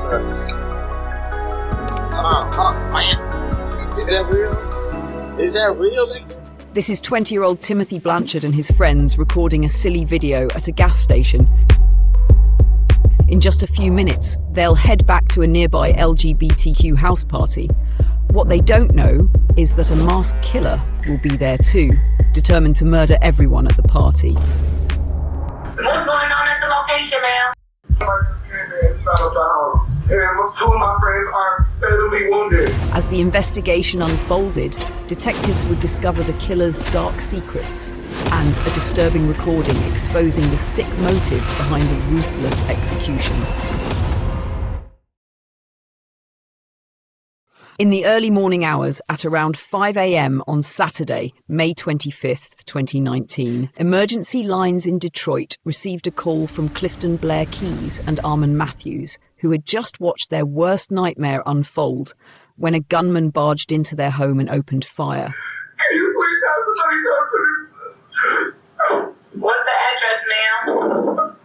Hold on, man. Is that real? Is that real? This is 20-year-old Timothy Blanchard and his friends recording a silly video at a gas station. In just a few minutes, they'll head back to a nearby LGBTQ house party. What they don't know is that a masked killer will be there too, determined to murder everyone at the party. What's going on at the location, ma'am? And 2 of my friends are fatally wounded. As the investigation unfolded, detectives would discover the killer's dark secrets and a disturbing recording exposing the sick motive behind the ruthless execution. In the early morning hours, at around 5 a.m. on Saturday, May 25th, 2019, emergency lines in Detroit received a call from Clifton Blair Keys and Armand Matthews, who had just watched their worst nightmare unfold when a gunman barged into their home and opened fire. Can you please have somebody come to this? What's the address, ma'am?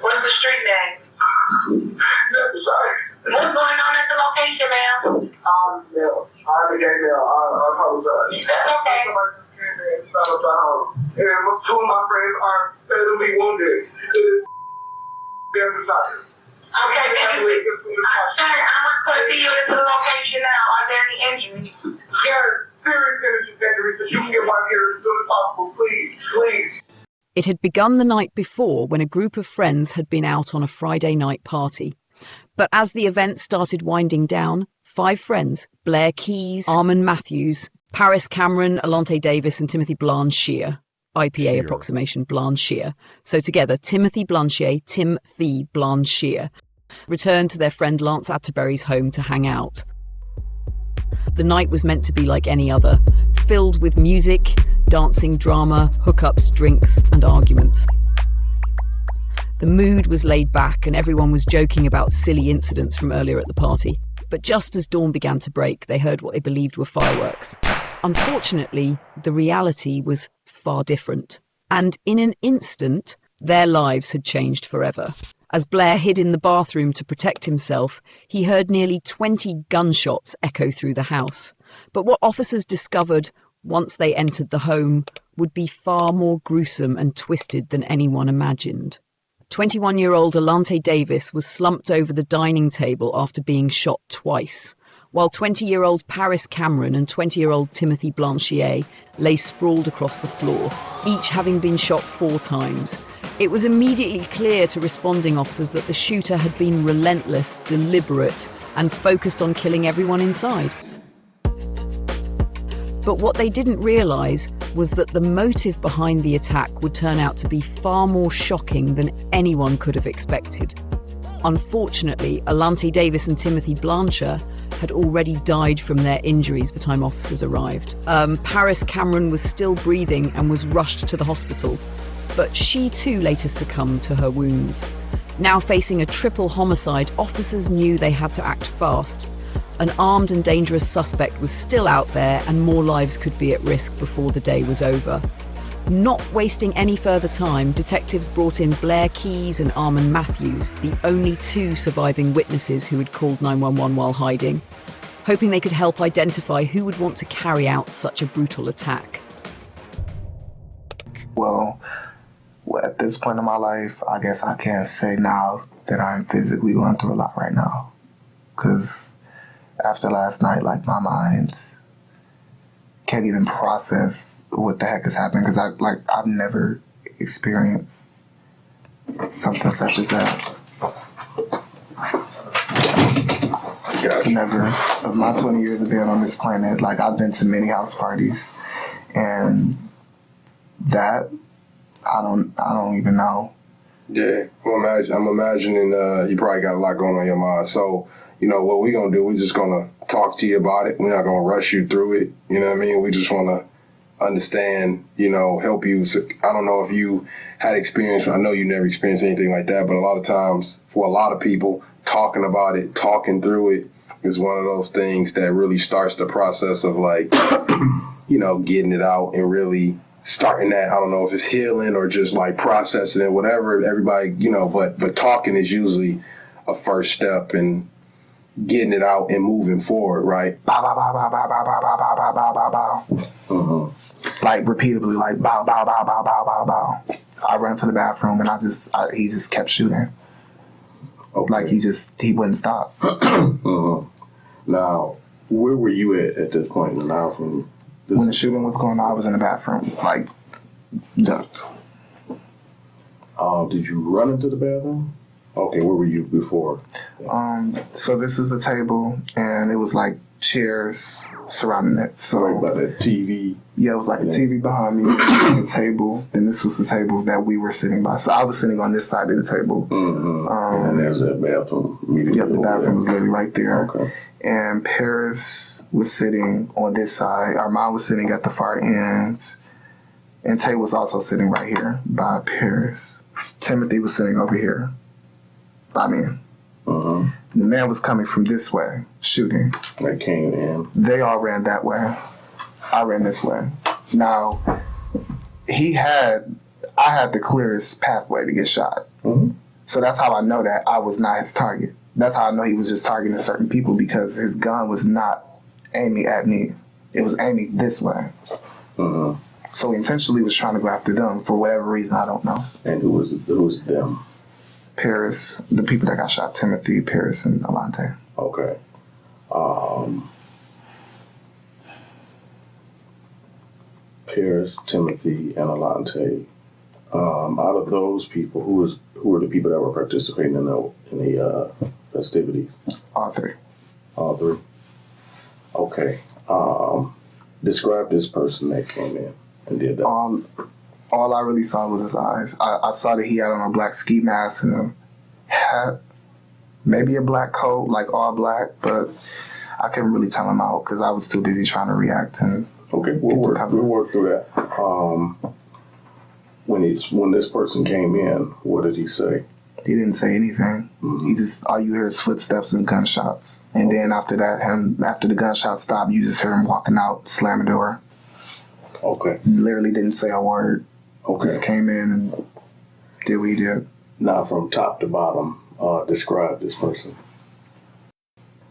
What's the street name? That's sorry. What's going on at the location, ma'am? No. I became ill. I apologize. That's okay. Somebody just came in and shot up the house. And 2 of my friends are fatally wounded. They're inside. Okay, thank you. Sir, I'm going to see you to the location now. Are there any injuries? Yes, serious injuries that you can get right here as soon as possible. Please. It had begun the night before when a group of friends had been out on a Friday night party. But as the event started winding down, 5 friends, Blair Keys, Armand Matthews, Paris Cameron, Alante Davis and Timothy Blanchard, IPA approximation Blanchard, so together Timothy Blanchard, Tim-Thee Blanchard, returned to their friend Lance Atterbury's home to hang out. The night was meant to be like any other, filled with music, dancing, drama, hookups, drinks and arguments. The mood was laid back and everyone was joking about silly incidents from earlier at the party. But just as dawn began to break, they heard what they believed were fireworks. Unfortunately, the reality was far different. And in an instant, their lives had changed forever. As Blair hid in the bathroom to protect himself, he heard nearly 20 gunshots echo through the house. But what officers discovered once they entered the home would be far more gruesome and twisted than anyone imagined. 21-year-old Alante Davis was slumped over the dining table after being shot twice, while 20-year-old Paris Cameron and 20-year-old Timothy Blanchard lay sprawled across the floor, each having been shot 4 times. It was immediately clear to responding officers that the shooter had been relentless, deliberate, and focused on killing everyone inside. But what they didn't realise was that the motive behind the attack would turn out to be far more shocking than anyone could have expected. Unfortunately, Alante Davis and Timothy Blanchard had already died from their injuries by the time officers arrived. Paris Cameron was still breathing and was rushed to the hospital, but she too later succumbed to her wounds. Now facing a triple homicide, officers knew they had to act fast. An armed and dangerous suspect was still out there and more lives could be at risk before the day was over. Not wasting any further time, detectives brought in Blair Keys and Armand Matthews, the only 2 surviving witnesses who had called 911 while hiding, hoping they could help identify who would want to carry out such a brutal attack. Well, at this point in my life, I guess I can't say now that I'm physically going through a lot right now. Because after last night, like, my mind can't even process what the heck is happening, because I've never experienced something such as that. Never. Of my 20 years of being on this planet, like, I've been to many house parties, and that I don't even know. Yeah, I'm imagining you probably got a lot going on in your mind. So, you know, what we're going to do, we're just going to talk to you about it. We're not going to rush you through it. You know what I mean? We just want to understand, you know, help you. So, I don't know if you had experience. I know you never experienced anything like that, but a lot of times for a lot of people, talking about it, talking through it is one of those things that really starts the process of, like, you know, getting it out and really starting that. I don't know if it's healing or just like processing it, whatever. Everybody, you know, but talking is usually a first step, and getting it out and moving forward, right? Bow, bow, bow, bow, bow, bow, bow, bow, bow, bow, bow, bow. Mm-hmm. Like repeatedly, like bow, bow, bow, bow, bow, bow, bow. I ran to the bathroom and he just kept shooting. Okay. Like he wouldn't stop. Mm-hmm. Now, where were you at this point in the house when When the shooting was going on, I was in the bathroom, like ducked. Did you run into the bathroom? Okay, where were you before? So this is the table, and it was like chairs surrounding it. So Right by the TV. yeah, it was like a TV behind me, a table. Then this was the table that we were sitting by. So I was sitting on this side of the table. Mm-hmm. And there's that bathroom immediately. Yep, the over bathroom was there. literally right there. Okay. And Paris was sitting on this side. Armand was sitting at the far end. And Tay was also sitting right here by Paris. Timothy was sitting over here by me. Mm-hmm. The man was coming from this way, shooting. That came in. They all ran that way. I ran this way. Now, I had the clearest pathway to get shot. Mm-hmm. So that's how I know that I was not his target. That's how I know he was just targeting certain people, because his gun was not aiming at me. It was aiming this way. Mm-hmm. So he intentionally was trying to go after them for whatever reason, I don't know. And who's them? Paris, the people that got shot, Timothy, Paris, and Alante. Okay. Paris, Timothy, and Alante. Out of those people, who are the people that were participating in the festivities? All three. All three. Okay. Describe this person that came in and did that. All I really saw was his eyes. I saw that he had on a black ski mask and a hat, maybe a black coat, like all black, but I couldn't really tell him out because I was too busy trying to react. And okay, we'll work through that. When this person came in, what did he say? He didn't say anything. Mm-hmm. He just, all you hear is footsteps and gunshots. And then after that, after the gunshots stopped, you just hear him walking out, slam the door. Okay. Literally didn't say a word. Okay. Just came in and did what he did. Now, from top to bottom, describe this person.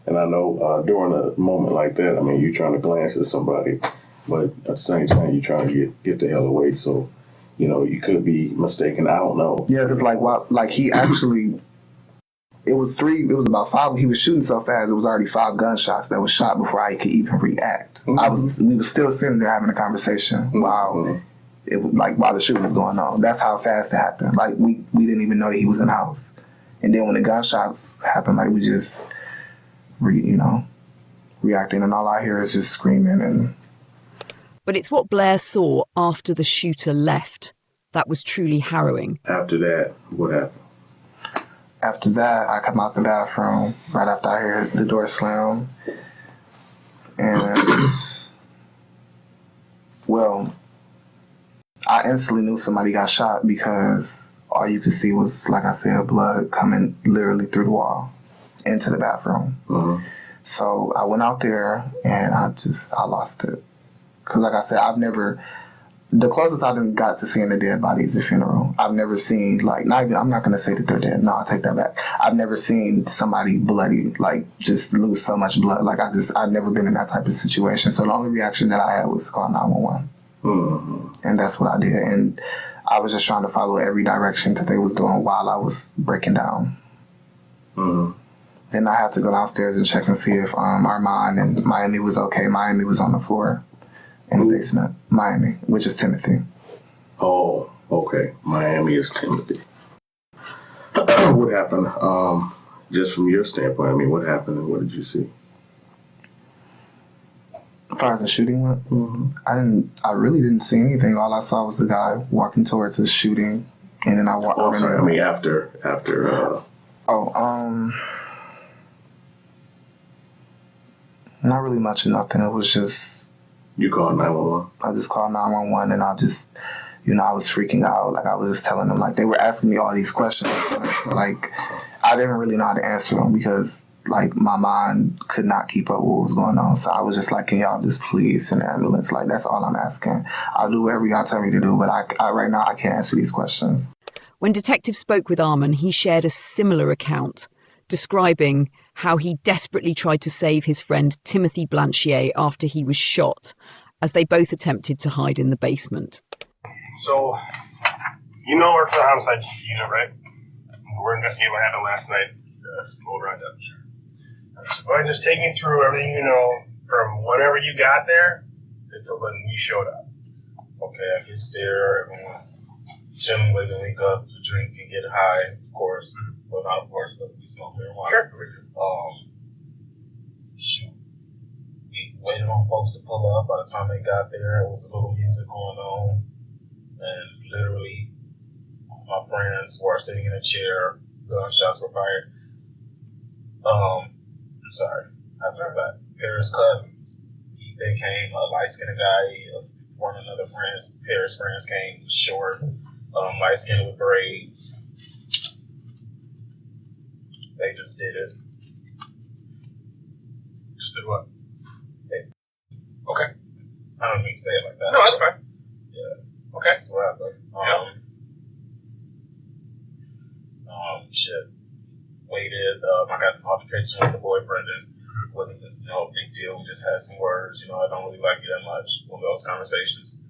And I know during a moment like that, I mean, you're trying to glance at somebody, but at the same time, you're trying to get the hell away. So, you could be mistaken. I don't know. Yeah, because he actually, it was about 5. He was shooting so fast, it was already 5 gunshots that was shot before I could even react. Mm-hmm. We were still sitting there having a conversation while while the shooting was going on. That's how fast it happened. Like we didn't even know that he was in the house. And then when the gunshots happened, like we just, reacting, and all I hear is just screaming. And But it's what Blair saw after the shooter left that was truly harrowing. After that, what happened? after that, I come out the bathroom right after I hear the door slam. And, well, I instantly knew somebody got shot because all you could see was, like I said, blood coming literally through the wall into the bathroom. Mm-hmm. So I went out there and I lost it. Because like I said, the closest I done got to seeing a dead body is a funeral. I've never seen, I'm not going to say that they're dead. No, I'll take that back. I've never seen somebody bloody, just lose so much blood. I've never been in that type of situation. So the only reaction that I had was to call 911. Mm-hmm. And that's what I did. And I was just trying to follow every direction that they was doing while I was breaking down. Mm-hmm. Then I had to go downstairs and check and see if Armand and Miami was okay. Miami was on the floor in the basement. Miami, which is Timothy. Oh, okay. Miami is Timothy. What happened? Just from your standpoint, what happened and what did you see? As far as the shooting went, Mm-hmm. I really didn't see anything. All I saw was the guy walking towards us shooting, and then I walked. Oh, I'm sorry. After. Not really much of nothing. It was just. You called 911? I just called 911 and I just, I was freaking out. I was just telling them, they were asking me all these questions. I didn't really know how to answer them because, my mind could not keep up with what was going on. So I was just can y'all just please send an ambulance? That's all I'm asking. I'll do whatever y'all tell me to do, but I right now I can't answer these questions. When detectives spoke with Arman, he shared a similar account, describing how he desperately tried to save his friend Timothy Blanchier after he was shot, as they both attempted to hide in the basement. So, you know we're for the homicide unit, right? We're investigating what happened last night. Yes, over on that, sure. So go ahead and just take me through everything you know from whenever you got there until when you showed up. Okay, I get there, everyone's chilling, wake up to drink and get high, of course. Well, not of course, but we smoke marijuana. Sure. Shoot. We waited on folks to pull up. By the time they got there, it was a little music going on. And literally, my friends were sitting in a chair, gunshots were fired. I'm sorry, I threw back. Paris' cousins, they came, a light-skinned guy, one of another friends, Paris' friends came, short, light-skinned with braids. They just did it. Just did what? Okay. I don't mean to say it like that. No, that's fine. Yeah. Okay. That's what happened. Shit. Waited. I got an altercation with the boyfriend, and it wasn't a big deal. We just had some words. I don't really like you that much. One of those conversations.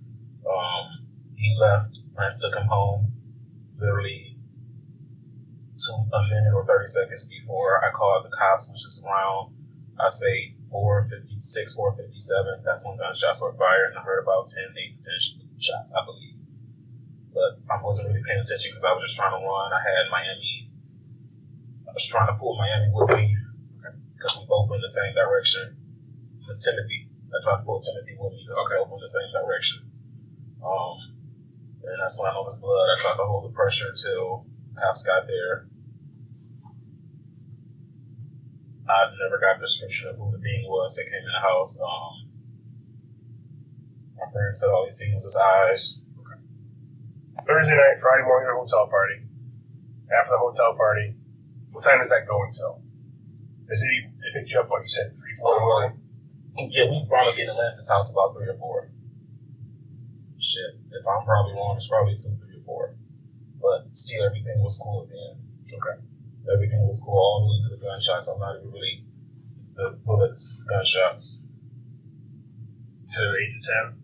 He left. Plans to come home. Literally a minute or 30 seconds before I called the cops, which is around, I say, 4:56, 4:57. That's when gunshots were fired, and I heard about 8 to 10 shots, I believe. But I wasn't really paying attention because I was just trying to run. I was trying to pull Miami with me because we both went in the same direction. With Timothy, I tried to pull Timothy with me because we both went in the same direction. And that's when I noticed blood. I tried to hold the pressure until cops got there. I never got a description of who the being was that came in the house. My friend said all he seen was his eyes. Thursday night, Friday morning, at a hotel party. After the hotel party, what time does that go until? They picked you up, what you said, 3, 4 in the morning? Yeah, we brought up in Atlantis house about 3 or 4. Shit, if I'm probably wrong, it's probably 2, 3 or 4. But still, everything was cool then. Okay. Everything was cool all the way to the gunshots. I'm not even really the bullets, gunshots. So 8 to 10?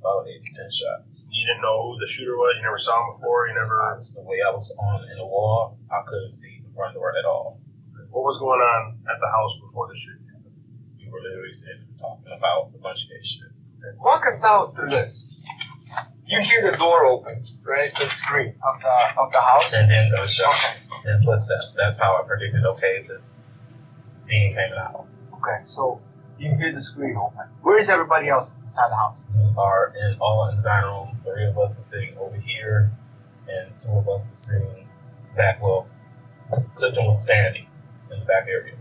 About 8 to 10 shots. You didn't know who the shooter was? You never saw him before? You never... The way I was in the wall, I couldn't see the front door at all. What was going on at the house before the shooting happened? We were literally sitting and talking about a bunch of that shit. Walk us down through this. You hear the door open, right? The scream of the house. And then gunshots and footsteps. That's how I predicted, okay, this being came in the house. Okay, so you hear the screen open. Where is everybody else inside the house? We are all in the dining room. 3 of us are sitting over here, and 2 of us are sitting back. Well, Clifton was standing in the back area.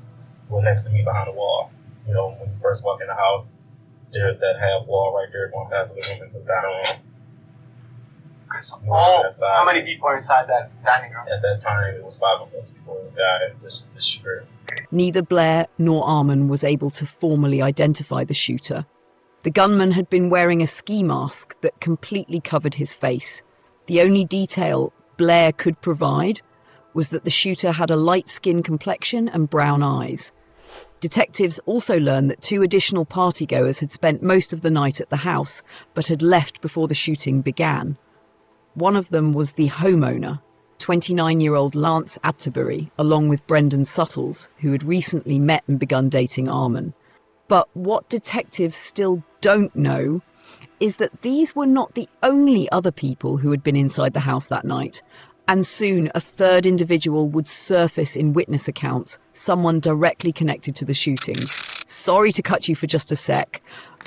Well, next to me behind the wall. When you first walk in the house, there's that half wall right there going past the living room into the dining room. Okay, so how many people are inside that dining room? At that time, it was 5 of us before the guy, the shooter. Neither Blair nor Armin was able to formally identify the shooter. The gunman had been wearing a ski mask that completely covered his face. The only detail Blair could provide was that the shooter had a light skin complexion and brown eyes. Detectives also learned that 2 additional partygoers had spent most of the night at the house, but had left before the shooting began. One of them was the homeowner, 29-year-old Lance Atterbury, along with Brendan Suttles, who had recently met and begun dating Armin. But what detectives still don't know is that these were not the only other people who had been inside the house that night. And soon a 3rd individual would surface in witness accounts, someone directly connected to the shootings. Sorry to cut you for just a sec,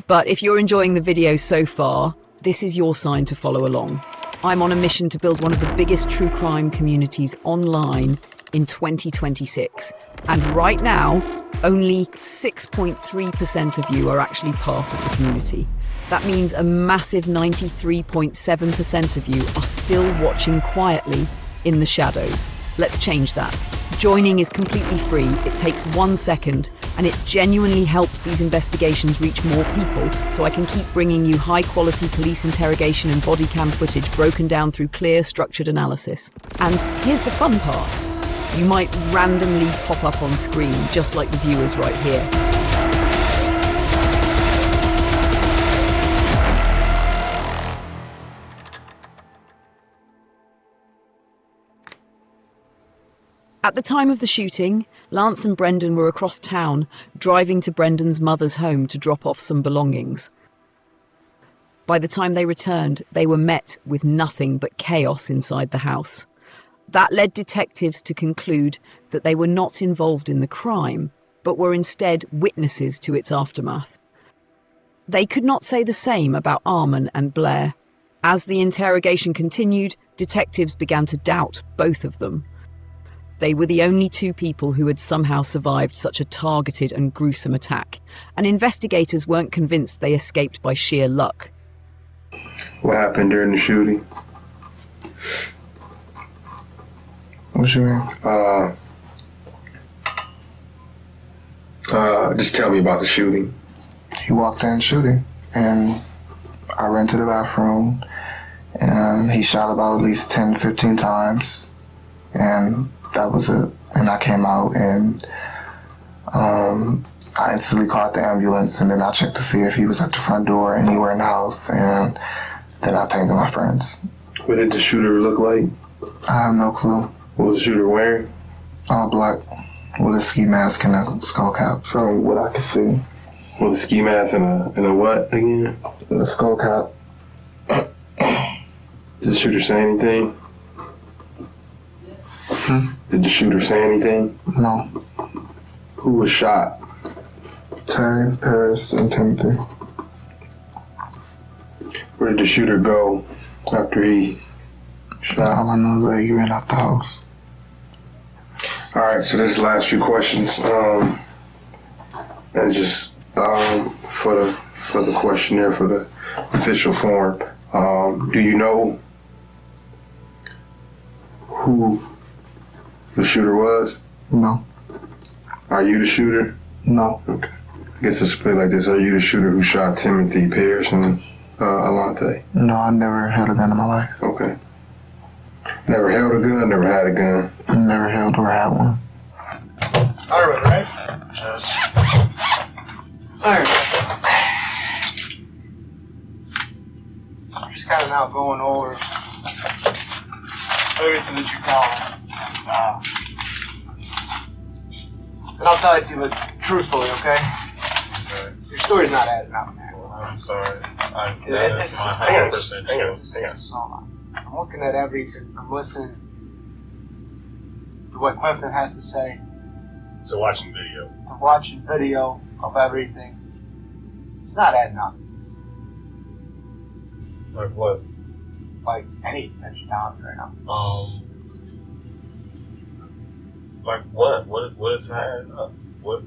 but if you're enjoying the video so far, this is your sign to follow along. I'm on a mission to build one of the biggest true crime communities online in 2026. And right now, only 6.3% of you are actually part of the community. That means a massive 93.7% of you are still watching quietly in the shadows. Let's change that. Joining is completely free. It takes 1 second, and it genuinely helps these investigations reach more people, so I can keep bringing you high-quality police interrogation and body cam footage broken down through clear, structured analysis. And here's the fun part. you might randomly pop up on screen, just like the viewers right here. At the time of the shooting, Lance and Brendan were across town, driving to Brendan's mother's home to drop off some belongings. By the time they returned, they were met with nothing but chaos inside the house. That led detectives to conclude that they were not involved in the crime, but were instead witnesses to its aftermath. They could not say the same about Arman and Blair. As the interrogation continued, detectives began to doubt both of them. They were the only two people who had somehow survived such a targeted and gruesome attack, and investigators weren't convinced they escaped by sheer luck. What happened during the shooting? What you mean? Just tell me about the shooting. He walked in shooting, and I ran to the bathroom, and he shot about at least 10, 15 times, and that was it. And I came out, and I instantly called the ambulance, and then I checked to see if he was at the front door, anywhere in the house, and then I tagged my friends. What did the shooter look like? I have no clue. What was the shooter wearing? All black, with a ski mask and a skull cap, from what I could see. With a ski mask and a what again? A skull cap. Did the shooter say anything? Did the shooter say anything? No. Who was shot? Terry, Paris, and Timothy. Where did the shooter go after he shot? All I know is that he ran out the house. All right, so this is the last few questions. And just for the questionnaire, for the official form, do you know who the shooter was? No. Are you the shooter? No. Okay. I guess let's put it like this. Are you the shooter who shot Timothy, Pierce, and Alante? No, I never held a gun in my life. Okay. Never held a gun, never had a gun? Never held or had one. Alright, right? Yes. Alright. Just kind of now going over everything that you tell me. And I'll tell it to you truthfully, okay? Your story's not adding up, man. I'm sorry. That is my 100% truth. So, I'm looking at everything. I'm listening to what Clifton has to say. So watching video. To watching video of everything. It's not adding up. Like what? Like anything that you're telling me right now. Like what? What is not adding up? What?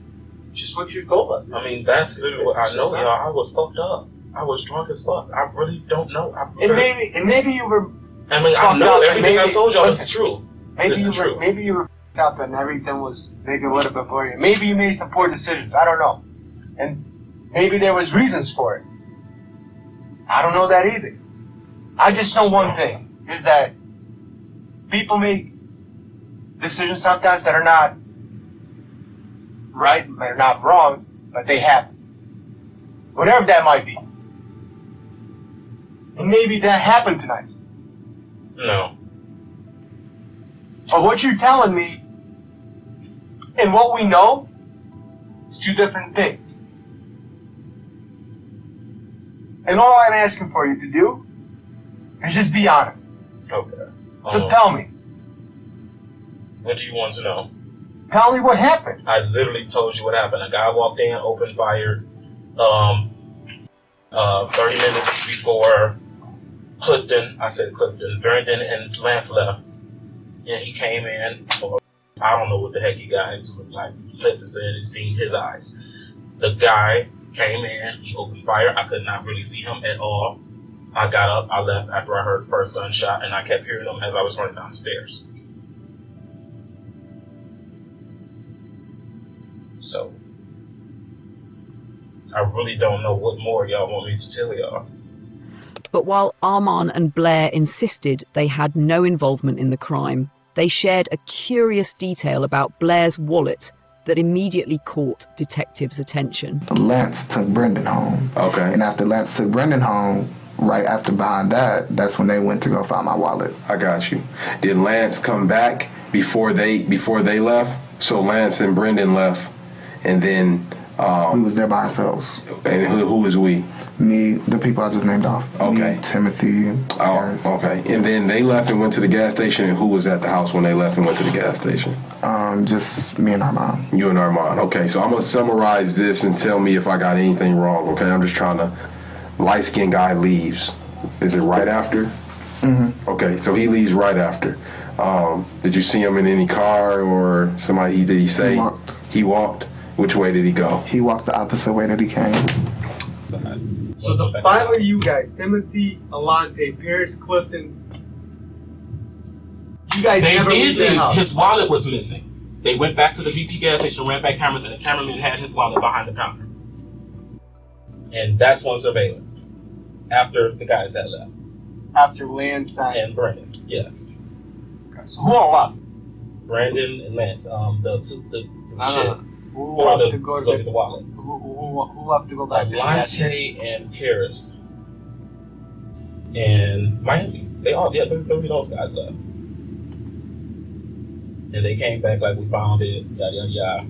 Just what you told us. I mean, that's literally what I know, y'all. I was fucked up. I was drunk as fuck. I really don't know. And maybe you were. I mean, I know everything I told y'all is true. Maybe you were fucked up and everything was maybe a little bit for you. Maybe you made some poor decisions. I don't know. And maybe there was reasons for it. I don't know that either. I just know one thing, is that people make decisions sometimes that are not right, they're not wrong, but they happen. Whatever that might be. And maybe that happened tonight. No. But what you're telling me and what we know is two different things. And all I'm asking for you to do is just be honest. Okay. So tell me. What do you want to know? Tell me what happened. I literally told you what happened. A guy walked in, opened fire, 30 minutes before Brendan and Lance left. And he came in, I don't know what the heck he got. It just looked like Clifton said he'd seen his eyes. The guy came in, he opened fire. I could not really see him at all. I got up, I left after I heard the first gunshot, and I kept hearing him as I was running down the stairs. So, I really don't know what more y'all want me to tell y'all. But while Arman and Blair insisted they had no involvement in the crime, they shared a curious detail about Blair's wallet that immediately caught detectives' attention. Lance took Brendan home. Okay. And after Lance took Brendan home, right after behind that's when they went to go find my wallet. I got you. Did Lance come back before they left? So Lance and Brendan left, and then we was there by ourselves. And who was we? Me, the people I just named off. Okay. Me, Timothy, and Harris. Okay. And then they left and went to the gas station, and who was at the house when they left and went to the gas station? Just me and Armand. You and Armand. Okay, so I'm going to summarize this and tell me if I got anything wrong, okay? I'm just trying to... Light-skinned guy leaves. Is it right after? Mm-hmm. Okay, so he leaves right after. Did you see him in any car or somebody? Did he say? He walked. He walked? Which way did he go? He walked the opposite way that he came. So the 5 of you guys, Timothy, Alante, Paris, Clifton, you guys They never did leave the leave. house. His wallet was missing. They went back to the BP gas station, ran back cameras, and the cameraman had his wallet behind the counter. And that's on surveillance. After the guys had left. After Lance And Brendan, yes. Okay, so who all left? Brandon and Lance, the shit. Who For left to go to get the wallet. Who left to go back to the gas station? Alante and Paris. And Miami. They all, yeah, those guys left. And they came back like we found it, yada yada yada.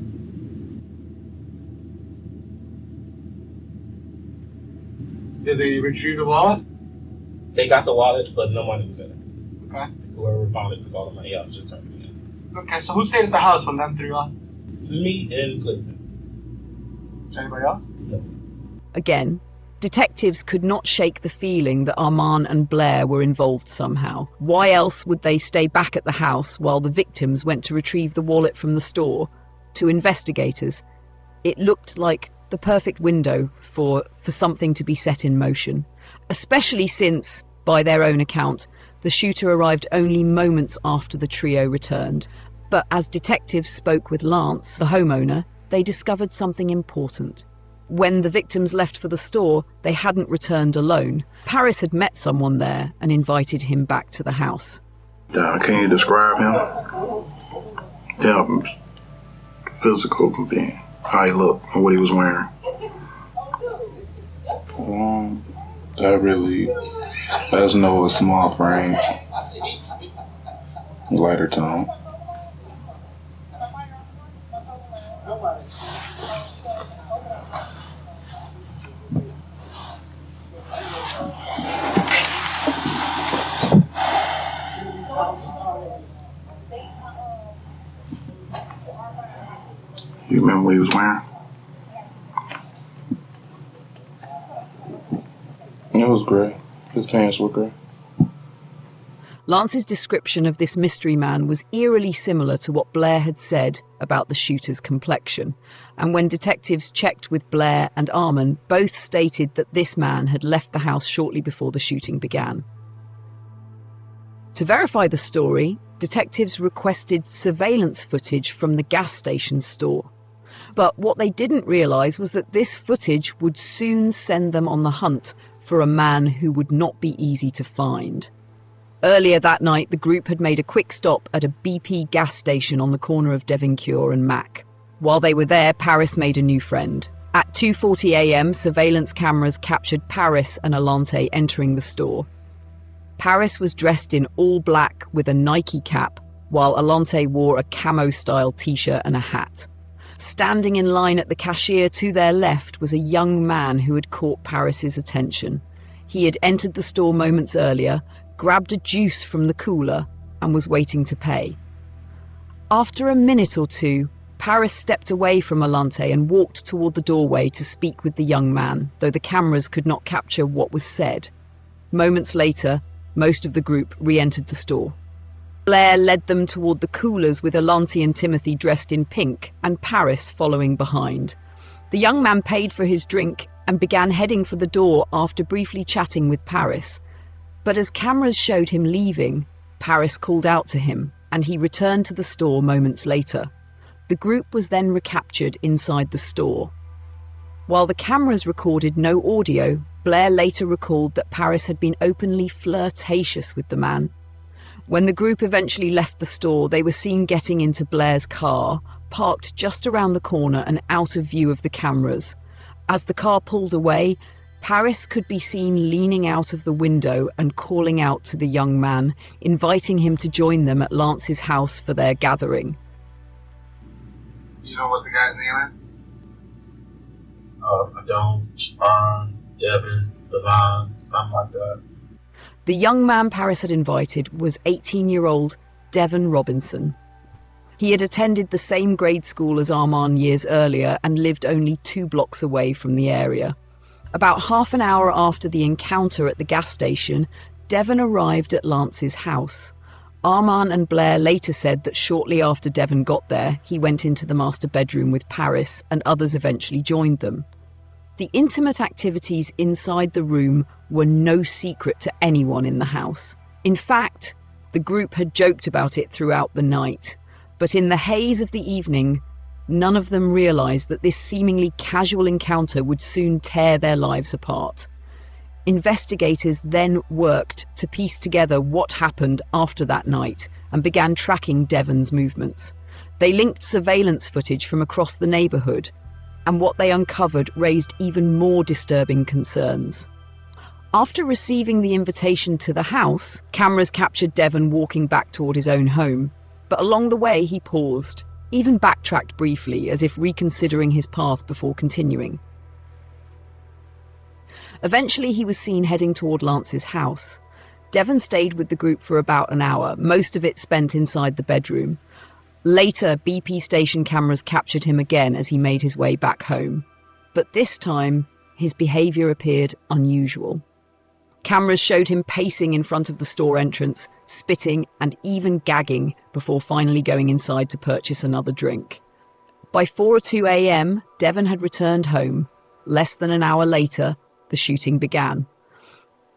Did they retrieve the wallet? They got the wallet, but no money was in it. Okay. Whoever found it took all the money out, just turned it in. Okay, so who stayed at the house when them 3 left? Me and Clifton. Anybody else? No. Again, detectives could not shake the feeling that Armand and Blair were involved somehow. Why else would they stay back at the house while the victims went to retrieve the wallet from the store? To investigators, it looked like the perfect window for something to be set in motion, especially since, by their own account, the shooter arrived only moments after the trio returned. But as detectives spoke with Lance, the homeowner, they discovered something important. When the victims left for the store, they hadn't returned alone. Paris had met someone there and invited him back to the house. Can you describe him? Yeah, physical being, how he looked and what he was wearing. I just know a small frame, lighter tone. You remember what he was wearing? It was gray. His pants were gray. Lance's description of this mystery man was eerily similar to what Blair had said about the shooter's complexion. And when detectives checked with Blair and Armand, both stated that this man had left the house shortly before the shooting began. To verify the story, detectives requested surveillance footage from the gas station store. But what they didn't realise was that this footage would soon send them on the hunt for a man who would not be easy to find. Earlier that night, the group had made a quick stop at a BP gas station on the corner of Devincure and Mac. While they were there, Paris made a new friend. At 2:40 a.m, surveillance cameras captured Paris and Alante entering the store. Paris was dressed in all black with a Nike cap, while Alante wore a camo-style t-shirt and a hat. Standing in line at the cashier to their left was a young man who had caught Paris's attention. He had entered the store moments earlier, grabbed a juice from the cooler, and was waiting to pay. After a minute or two, Paris stepped away from Alante and walked toward the doorway to speak with the young man, though the cameras could not capture what was said. Moments later, most of the group re-entered the store. Blair led them toward the coolers with Alante and Timothy dressed in pink and Paris following behind. The young man paid for his drink and began heading for the door after briefly chatting with Paris. But as cameras showed him leaving, Paris called out to him and he returned to the store moments later. The group was then recaptured inside the store. While the cameras recorded no audio, Blair later recalled that Paris had been openly flirtatious with the man. When the group eventually left the store, they were seen getting into Blair's car, parked just around the corner and out of view of the cameras. As the car pulled away, Paris could be seen leaning out of the window and calling out to the young man, inviting him to join them at Lance's house for their gathering. You know what the guy's name is? I don't. Devin, Devon, something like that. The young man Paris had invited was 18-year-old Devon Robinson. He had attended the same grade school as Arman years earlier and lived only 2 blocks away from the area. About half an hour after the encounter at the gas station, Devon arrived at Lance's house. Arman and Blair later said that shortly after Devon got there, he went into the master bedroom with Paris, and others eventually joined them. The intimate activities inside the room were no secret to anyone in the house. In fact, the group had joked about it throughout the night. But in the haze of the evening, none of them realized that this seemingly casual encounter would soon tear their lives apart. Investigators then worked to piece together what happened after that night and began tracking Devon's movements. They linked surveillance footage from across the neighborhood, and what they uncovered raised even more disturbing concerns. After receiving the invitation to the house, cameras captured Devon walking back toward his own home. But along the way, he paused, even backtracked briefly, as if reconsidering his path before continuing. Eventually, he was seen heading toward Lance's house. Devon stayed with the group for about an hour, most of it spent inside the bedroom. Later, BP station cameras captured him again as he made his way back home. But this time, his behavior appeared unusual. Cameras showed him pacing in front of the store entrance, spitting and even gagging before finally going inside to purchase another drink. By 4:02 a.m., Devon had returned home. Less than an hour later, the shooting began.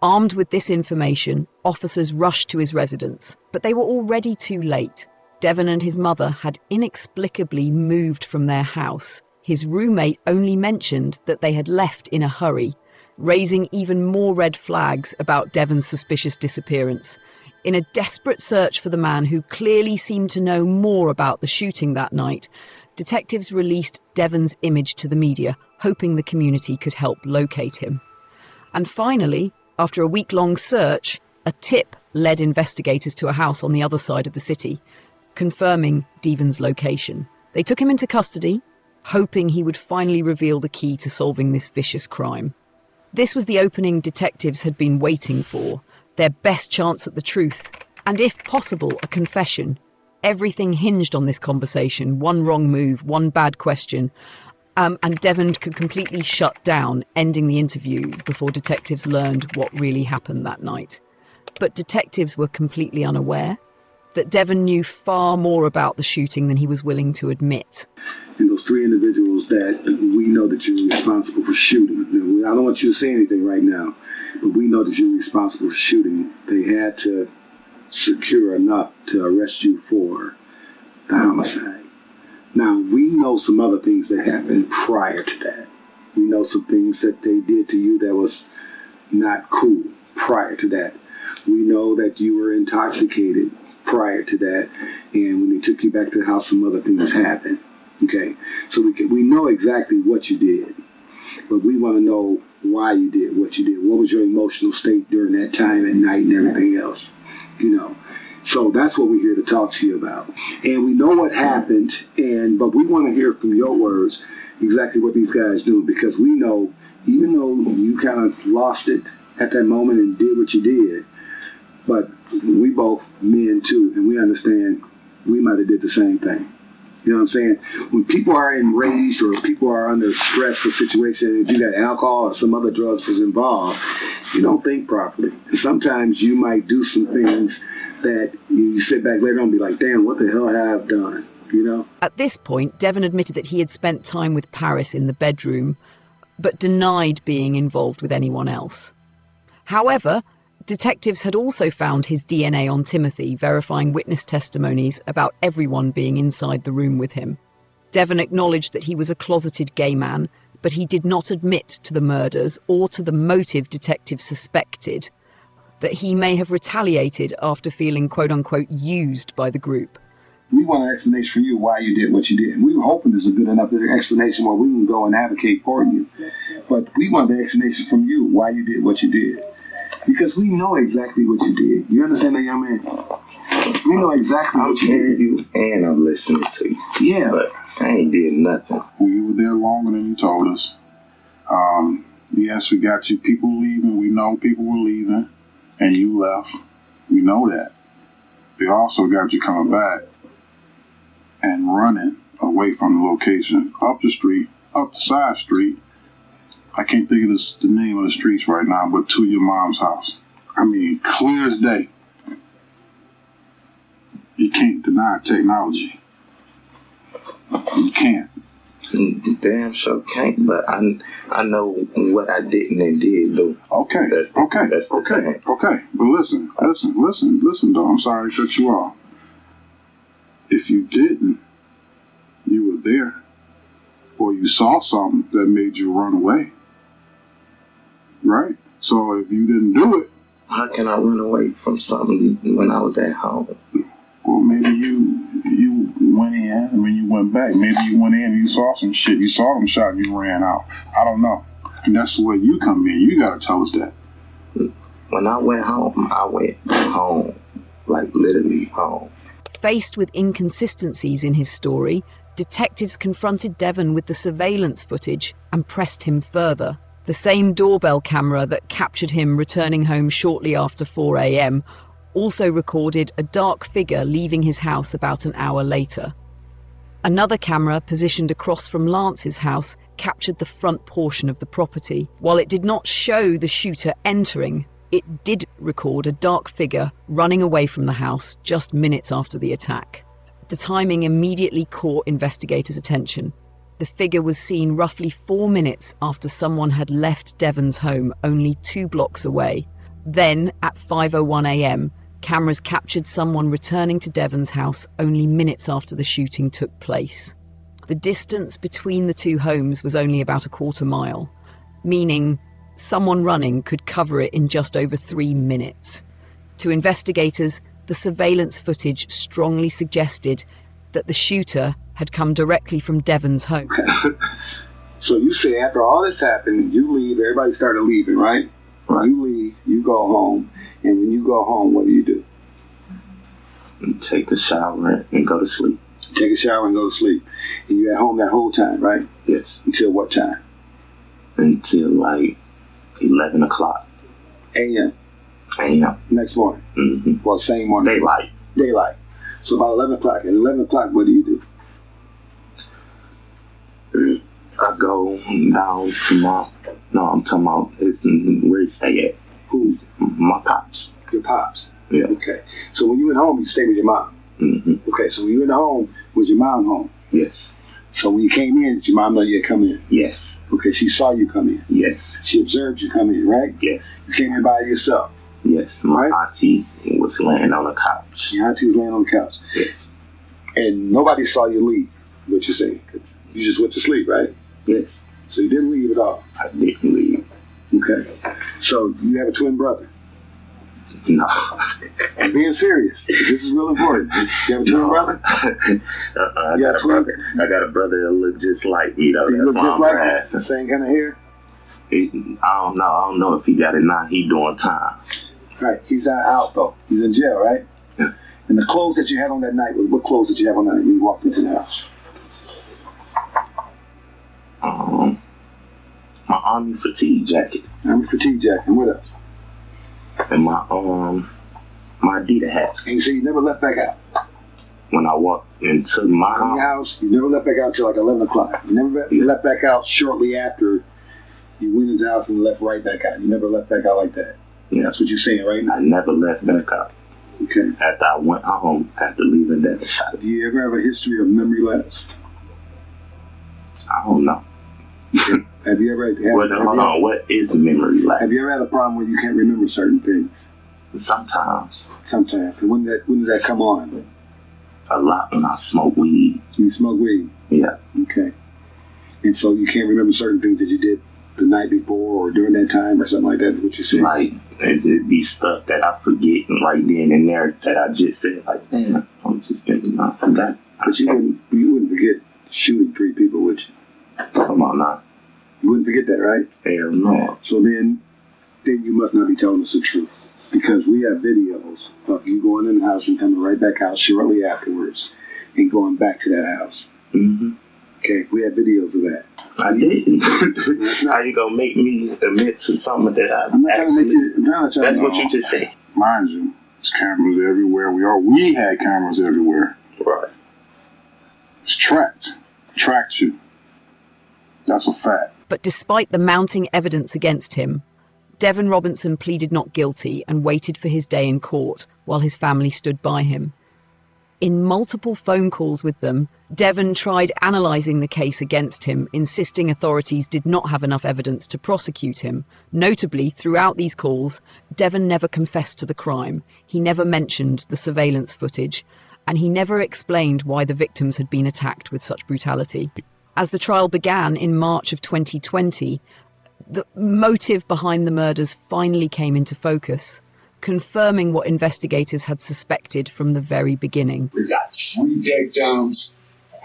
Armed with this information, officers rushed to his residence, but they were already too late. Devon and his mother had inexplicably moved from their house. His roommate only mentioned that they had left in a hurry, raising even more red flags about Devon's suspicious disappearance. In a desperate search for the man who clearly seemed to know more about the shooting that night, detectives released Devon's image to the media, hoping the community could help locate him. And finally, after a week-long search, a tip led investigators to a house on the other side of the city, confirming Devon's location. They took him into custody, hoping he would finally reveal the key to solving this vicious crime. This was the opening detectives had been waiting for, their best chance at the truth, and if possible, a confession. Everything hinged on this conversation, one wrong move, one bad question, and Devon could completely shut down, ending the interview before detectives learned what really happened that night. But detectives were completely unaware that Devon knew far more about the shooting than he was willing to admit. And those 3 individuals that we know that you're responsible for shooting. I don't want you to say anything right now, but we know that you're responsible for shooting. They had to secure enough to arrest you for the homicide. Now, we know some other things that happened prior to that. We know some things that they did to you that was not cool prior to that. We know that you were intoxicated prior to that, and when they took you back to the house, some other things happened. Okay, so we know exactly what you did, but we want to know why you did what you did. What was your emotional state during that time at night and everything else, So that's what we're here to talk to you about. And we know what happened, but we want to hear from your words exactly what these guys do, because we know, even though you kind of lost it at that moment and did what you did, but we both men too, and we understand we might have did the same thing. You know what I'm saying? When people are enraged or people are under stressful situation, if you got alcohol or some other drugs was involved, you don't think properly. And sometimes you might do some things that you sit back later on and be like, damn, what the hell have I done? At this point, Devon admitted that he had spent time with Paris in the bedroom, but denied being involved with anyone else. However, detectives had also found his DNA on Timothy, verifying witness testimonies about everyone being inside the room with him. Devon acknowledged that he was a closeted gay man, but he did not admit to the murders or to the motive detectives suspected. that he may have retaliated after feeling quote-unquote used by the group. We want an explanation from you why you did what you did. We were hoping this is a good enough explanation where we can go and advocate for you. But we want the explanation from you why you did what you did. Because we know exactly what you did. You understand that, young man? We know exactly what you did. You and I'm listening to you. Yeah. But I ain't did nothing. You were there longer than you told us. Yes, we got you people leaving. We know people were leaving. And you left. We know that. We also got you coming back and running away from the location, up the street, up the side street. I can't think of the name of the streets right now, but to your mom's house. I mean, clear as day. You can't deny technology. You can't. Damn sure can't, but I know what I didn't and did do. Okay. But listen, though. I'm sorry to cut you off. If you didn't, you were there, or you saw something that made you run away, right? So if you didn't do it, how can I run away from something when I was at home? Well, maybe you went in and when you went back, maybe you went in and you saw some shit. You saw them shot and you ran out. I don't know. And that's the way you come in. You got to tell us that. When I went home, like literally home. Faced with inconsistencies in his story, detectives confronted Devon with the surveillance footage and pressed him further. The same doorbell camera that captured him returning home shortly after 4 a.m. also recorded a dark figure leaving his house about an hour later. Another camera positioned across from Lance's house captured the front portion of the property. While it did not show the shooter entering, it did record a dark figure running away from the house just minutes after the attack. The timing immediately caught investigators' attention. The figure was seen roughly 4 minutes after someone had left Devon's home only 2 blocks away. Then, at 5:01 a.m., cameras captured someone returning to Devon's house only minutes after the shooting took place. The distance between the 2 homes was only about a quarter mile, meaning someone running could cover it in just over 3 minutes. To investigators, the surveillance footage strongly suggested that the shooter had come directly from Devon's home. So you say after all this happened, you leave, everybody started leaving, right? You leave, you go home, and when you go home, what do? Take a shower and go to sleep. Take a shower and go to sleep. And you at home that whole time, right? Yes. Until what time? Until like 11 o'clock. A.M. A.M. Next morning? Mm-hmm. Well, same morning. Daylight. So about 11 o'clock. At 11 o'clock, what do? I go down to I'm talking about where you stay at. Who? My pops. Your pops? Yeah. Okay. So when you went home, you stayed with your mom? Mm-hmm. Okay, so when you went home, was your mom home? Yes. So when you came in, did your mom know you had come in? Yes. Okay, she saw you come in? Yes. She observed you come in, right? Yes. You came in by yourself? Yes. My auntie was laying on the couch. Your auntie was laying on the couch? Yes. And nobody saw you leave, what you say? You just went to sleep, right? Yes. So you didn't leave at all? I didn't leave. Okay. So you have a twin brother? No. I'm being serious. This is real important. You have a twin brother? I got a brother. I got a brother that looks just like me, though. He looks just like me? Same kind of hair? I don't know if he got it now. He doing time. Right. He's not out, though. He's in jail, right? Yeah. And the clothes that you had on that night, what clothes did you have on that night when you walked into the house? My army fatigue jacket. Army fatigue jacket. And what else? And my Adidas hat. And you say you never left back out? When I walked into my house, you never left back out until like 11 o'clock. You never left back out shortly after you went into the house and left right back out. You never left back out like that. Yeah. That's what you're saying, right? I never left back out. Okay. After I went home, after leaving that shop. Do you ever have a history of memory lapse? I don't know. Have you ever hold on, what is memory lapse? Have you ever had a problem where you can't remember certain things? Sometimes. And when does that come on? A lot when I smoke weed. You smoke weed? Yeah. Okay. And so you can't remember certain things that you did the night before or during that time or something like that? What you said? Like, it'd be stuff that I forget right then and there that I just said, like, damn, I'm just thinking, I forgot. But you wouldn't forget shooting 3 people, would you? Come on now. You wouldn't forget that, right? Hell no. So then you must not be telling us the truth. Because we have videos of you going in the house and coming right back out shortly afterwards and going back to that house. Mm-hmm. Okay, we have videos of that. I didn't. How you gonna make me admit to something that I'm not trying to make you. That's what you just said. Mind you, there's cameras everywhere. We had cameras everywhere. Right. It's tracked you. That's a fact. But despite the mounting evidence against him, Devon Robinson pleaded not guilty and waited for his day in court while his family stood by him. In multiple phone calls with them, Devon tried analysing the case against him, insisting authorities did not have enough evidence to prosecute him. Notably, throughout these calls, Devon never confessed to the crime, he never mentioned the surveillance footage, and he never explained why the victims had been attacked with such brutality. As the trial began in March of 2020, the motive behind the murders finally came into focus, confirming what investigators had suspected from the very beginning. We've got 3 takedowns.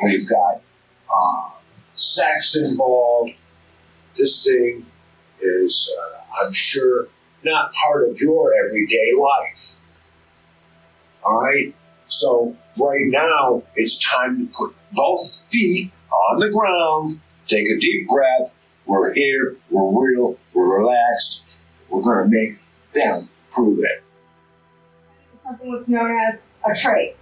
We've got sex involved. This thing is, I'm sure, not part of your everyday life. All right? So right now, it's time to put both feet on the ground, take a deep breath. We're here, we're real, we're relaxed. We're going to make them prove it. Something what's known as a trade.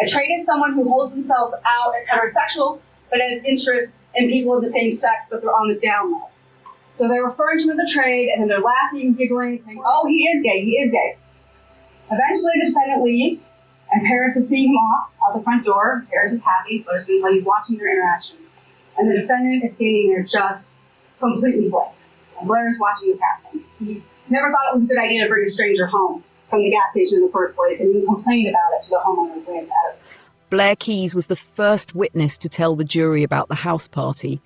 A trade is someone who holds themselves out as heterosexual, but has interest in people of the same sex, but they're on the down low. So they're referring to him as a trade, and then they're laughing, giggling, saying, oh, he is gay, he is gay. Eventually, the defendant leaves, and Paris is seeing him off out the front door. Paris is happy, but it's like he's watching their interaction. And the defendant is standing there just completely blank. And Blair is watching this happen. He never thought it was a good idea to bring a stranger home from the gas station in the first place, and he complained about it to the homeowner when about it. Blair Keys was the first witness to tell the jury about the house party,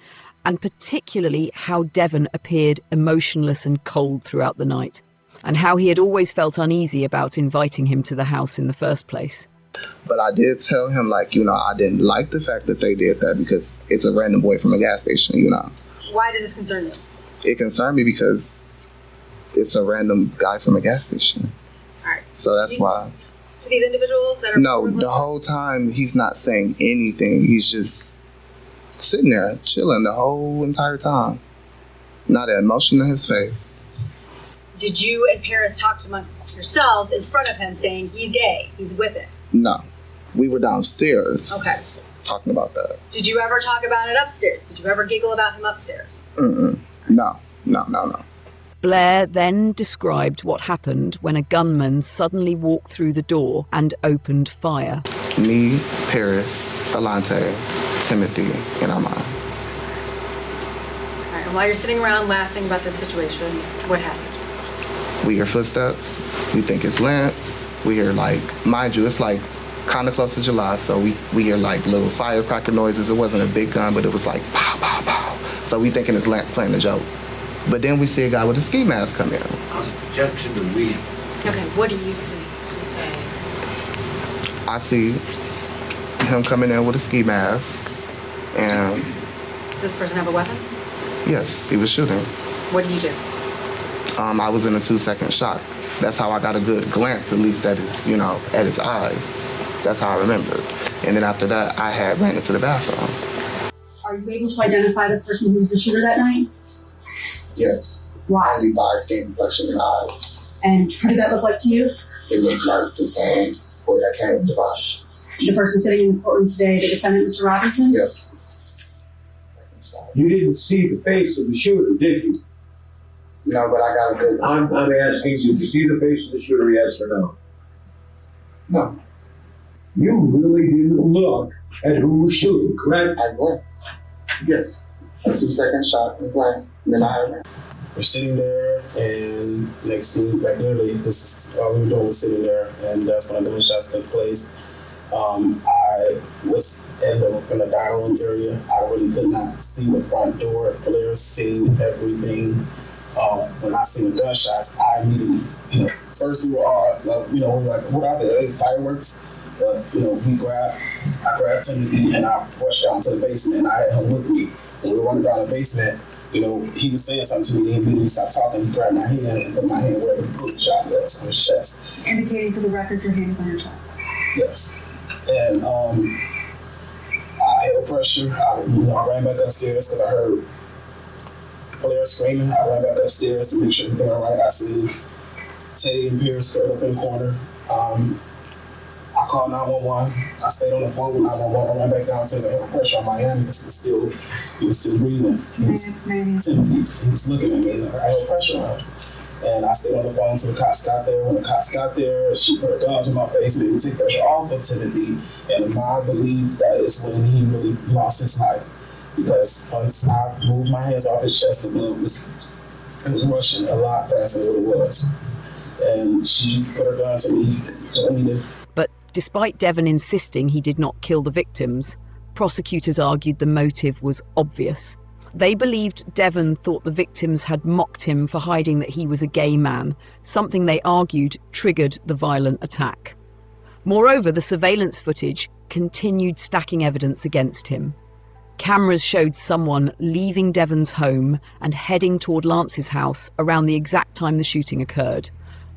and particularly how Devon appeared emotionless and cold throughout the night, and how he had always felt uneasy about inviting him to the house in the first place. But I did tell him, like, I didn't like the fact that they did that because it's a random boy from a gas station, Why does this concern you? It concerned me because it's a random guy from a gas station. All right. So that's why. To these individuals that are... No, the whole time he's not saying anything. He's just sitting there, chilling the whole entire time. Not an emotion in his face. Did you and Paris talk amongst yourselves in front of him saying he's gay, he's with it? No. We were downstairs. Okay. Talking about that. Did you ever talk about it upstairs? Did you ever giggle about him upstairs? No. Blair then described what happened when a gunman suddenly walked through the door and opened fire. Me, Paris, Alante, Timothy, and Armand. All right, and while you're sitting around laughing about this situation, what happened? We hear footsteps. We think it's Lance. We hear, mind you, it's kind of close to July, so we hear little firecracker noises. It wasn't a big gun, but it was pow, pow, pow. So we thinking it's Lance playing a joke. But then we see a guy with a ski mask come in. Objection to weed. Okay, what do you see? I see him coming in with a ski mask, and... Does this person have a weapon? Yes, he was shooting. What did you do? I was in a 2-second shot. That's how I got a good glance, at least at his, at his eyes. That's how I remembered. And then after that, I had ran into the bathroom. Are you able to identify the person who was the shooter that night? Yes. Why? Only by skin complexion and eyes. And what did that look like to you? It looked like the same boy that came with the body. The person sitting in the courtroom today, the defendant, Mr. Robinson? Yes. You didn't see the face of the shooter, did you? No, but I got a good... I'm asking, did you see the face of the shooter, yes or no? No. You really didn't look at who was shooting, correct? I glanced. Yes. A 2-second shot and glance. And then I ran. We're sitting there, and next to, literally, this is all we were doing was sitting there, and that's when the gunshots took place. I I was in the dining room area. I really could not see the front door. Blair seen everything. When I seen the gunshots, I immediately, first we were all, we were like, what are they? Fireworks? But, I grabbed Timothy and I rushed down to the basement and I had him with me. When we were running down the basement, he was saying something to me. He immediately stopped talking. He grabbed my hand and put my hand where the bullet shot was on his chest. Indicating for the record your hand is on your chest. Yes. And I held pressure. I ran back upstairs because I heard Blair screaming. I ran back upstairs to make sure everything was all right. I see Tay and Pierce curled up in the corner. I called 911. I stayed on the phone with 911. I ran back downstairs. I held pressure on my hand because he was still breathing. He was looking at me. And I held pressure on him. And I stayed on the phone until the cops got there. When the cops got there, she put her guns in my face and didn't take pressure off of Timothy. And my belief that is when he really lost his life. Because once I moved my hands off his chest, the blood was rushing a lot faster than what it was. And she put her gun to me, told me to. But despite Devon insisting he did not kill the victims, prosecutors argued the motive was obvious. They believed Devon thought the victims had mocked him for hiding that he was a gay man, something they argued triggered the violent attack. Moreover, the surveillance footage continued stacking evidence against him. Cameras showed someone leaving Devon's home and heading toward Lance's house around the exact time the shooting occurred.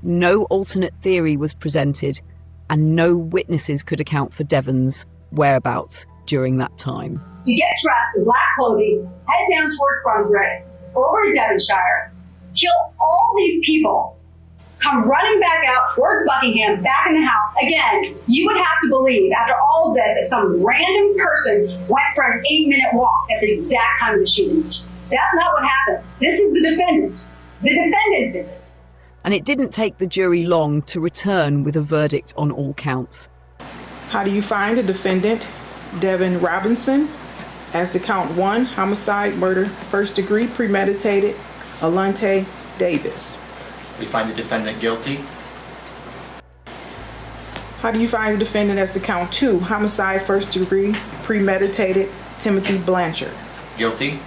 No alternate theory was presented, and no witnesses could account for Devon's whereabouts during that time. To get dressed in black clothing, head down towards Brunswick, over to Devonshire, kill all these people, come running back out towards Buckingham, back in the house. Again, you would have to believe, after all of this, that some random person went for an 8-minute walk at the exact time of the shooting. That's not what happened. This is the defendant. The defendant did this. And it didn't take the jury long to return with a verdict on all counts. How do you find the defendant, Devon Robinson, as to count 1, homicide, murder, first degree, premeditated, Alante Davis? We find the defendant guilty. How do you find the defendant as to count 2, homicide, first degree, premeditated, Timothy Blanchard? Guilty.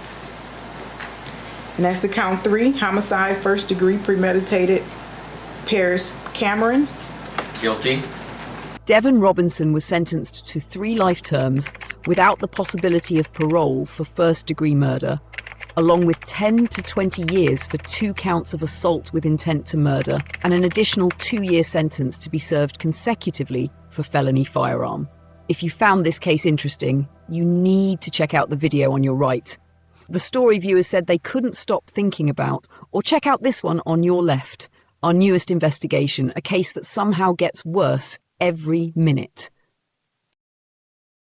And as to count 3, homicide, first degree, premeditated, Paris Cameron? Guilty. Devon Robinson was sentenced to 3 life terms without the possibility of parole for first-degree murder, along with 10 to 20 years for 2 counts of assault with intent to murder, and an additional 2-year sentence to be served consecutively for felony firearm. If you found this case interesting, you need to check out the video on your right. The story viewers said they couldn't stop thinking about, or check out this one on your left, our newest investigation, a case that somehow gets worse every minute.